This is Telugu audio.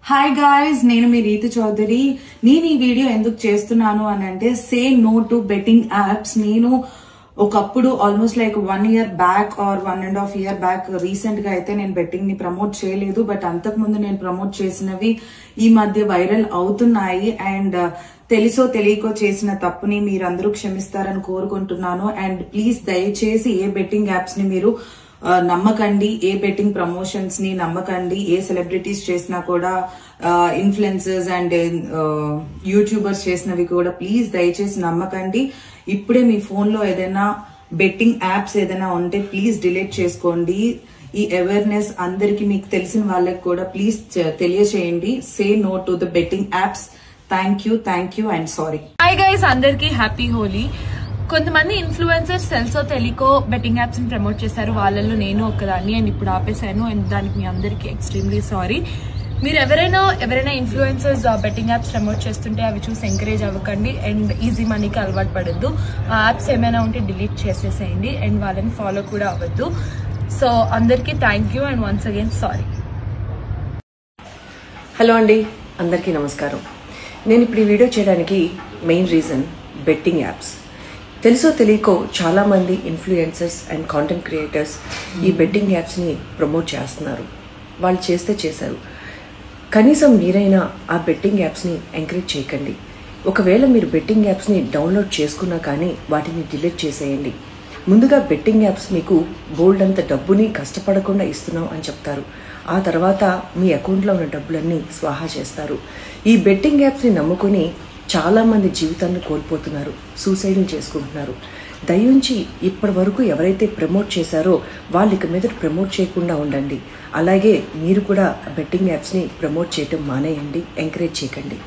హాయ్ గాయ్స్, నేను మీ రీతు చౌదరి. నేను ఈ వీడియో ఎందుకు చేస్తున్నాను అని అంటే, say no to betting apps. నేను ఒకప్పుడు almost like 1 year back or 1.5 year back recent గా అయితే నేను బెట్టింగ్ ని ప్రమోట్ చేయలేదు. బట్ అంతకు ముందు నేను ప్రమోట్ చేసినవి ఈ మధ్య వైరల్ అవుతున్నాయి. అండ్ తెలుసో తెలియకో చేసిన తప్పుని మీరందరూ క్షమిస్తారని కోరుకుంటున్నాను. అండ్ ప్లీజ్ దయచేసి ఏ బెట్టింగ్ యాప్స్ ని మీరు నమ్మకండి, ఏ బెట్టింగ్ ప్రమోషన్స్ ని నమ్మకండి. ఏ సెలబ్రిటీస్ చేసినా కూడా, ఇన్ఫ్లుయెన్సర్స్ అండ్ యూట్యూబర్స్ చేసినవి కూడా ప్లీజ్ దయచేసి నమ్మకండి. ఇప్పుడే మీ ఫోన్ లో ఏదైనా బెట్టింగ్ యాప్స్ ఏదైనా ఉంటే ప్లీజ్ డిలీట్ చేసుకోండి. ఈ అవేర్నెస్ అందరికి, మీకు తెలిసిన వాళ్ళకి కూడా ప్లీజ్ తెలియచేయండి. Say no to the betting apps. Thank you and sorry. Hi guys, అందరికి హ్యాపీ హోలీ. కొంతమంది ఇన్ఫ్లుయెన్సర్స్ తెలుసో తెలియకో బెట్టింగ్ యాప్స్ ని ప్రమోట్ చేశారు. వాళ్ళల్లో నేను ఒకదాన్ని. అండ్ ఇప్పుడు ఆపేశాను. అండ్ దానికి మీ అందరికి ఎక్స్ట్రీమ్లీ సారీ. మీరు ఎవరైనా ఇన్ఫ్లుయెన్సర్స్ బెట్టింగ్ యాప్స్ ప్రమోట్ చేస్తుంటే అవి చూసి ఎంకరేజ్ అవ్వకండి. అండ్ ఈజీ మనీకి అలవాటు పడద్దు. ఆ యాప్స్ ఏమైనా ఉంటే డిలీట్ చేసేసేయండి. అండ్ వాళ్ళని ఫాలో కూడా అవ్వద్దు. సో అందరికీ thank you and once again sorry. Hello అండి, అందరికీ నమస్కారం. నేను ఇప్పుడు ఈ వీడియో చేయడానికి మెయిన్ రీజన్ బెట్టింగ్ యాప్స్. తెలుసో తెలియకో చాలా మంది ఇన్ఫ్లుయెన్సర్స్ అండ్ కాంటెంట్ క్రియేటర్స్ ఈ బెట్టింగ్ యాప్స్ని ప్రమోట్ చేస్తున్నారు. వాళ్ళు చేశారు. కనీసం మీరైనా ఆ బెట్టింగ్ యాప్స్ని ఎంకరేజ్ చేయకండి. ఒకవేళ మీరు బెట్టింగ్ యాప్స్ని డౌన్లోడ్ చేసుకున్నా కానీ వాటిని డిలీట్ చేసేయండి. ముందుగా బెట్టింగ్ యాప్స్ మీకు బోల్డ్ అంత డబ్బుని కష్టపడకుండా ఇస్తున్నాం అని చెప్తారు. ఆ తర్వాత మీ అకౌంట్లో ఉన్న డబ్బులన్నీ స్వాహా చేస్తారు. ఈ బెట్టింగ్ యాప్స్ని నమ్ముకొని చాలా మంది జీవితాన్ని కోల్పోతున్నారు, సూసైడ్లు చేసుకుంటున్నారు. దయించి ఇప్పటి వరకు ఎవరైతే ప్రమోట్ చేశారో వాళ్ళు ఇక మీద ప్రమోట్ చేయకుండా ఉండండి. అలాగే మీరు కూడా బెట్టింగ్ యాప్స్ని ప్రమోట్ చేయటం మానేయండి, ఎంకరేజ్ చేయకండి.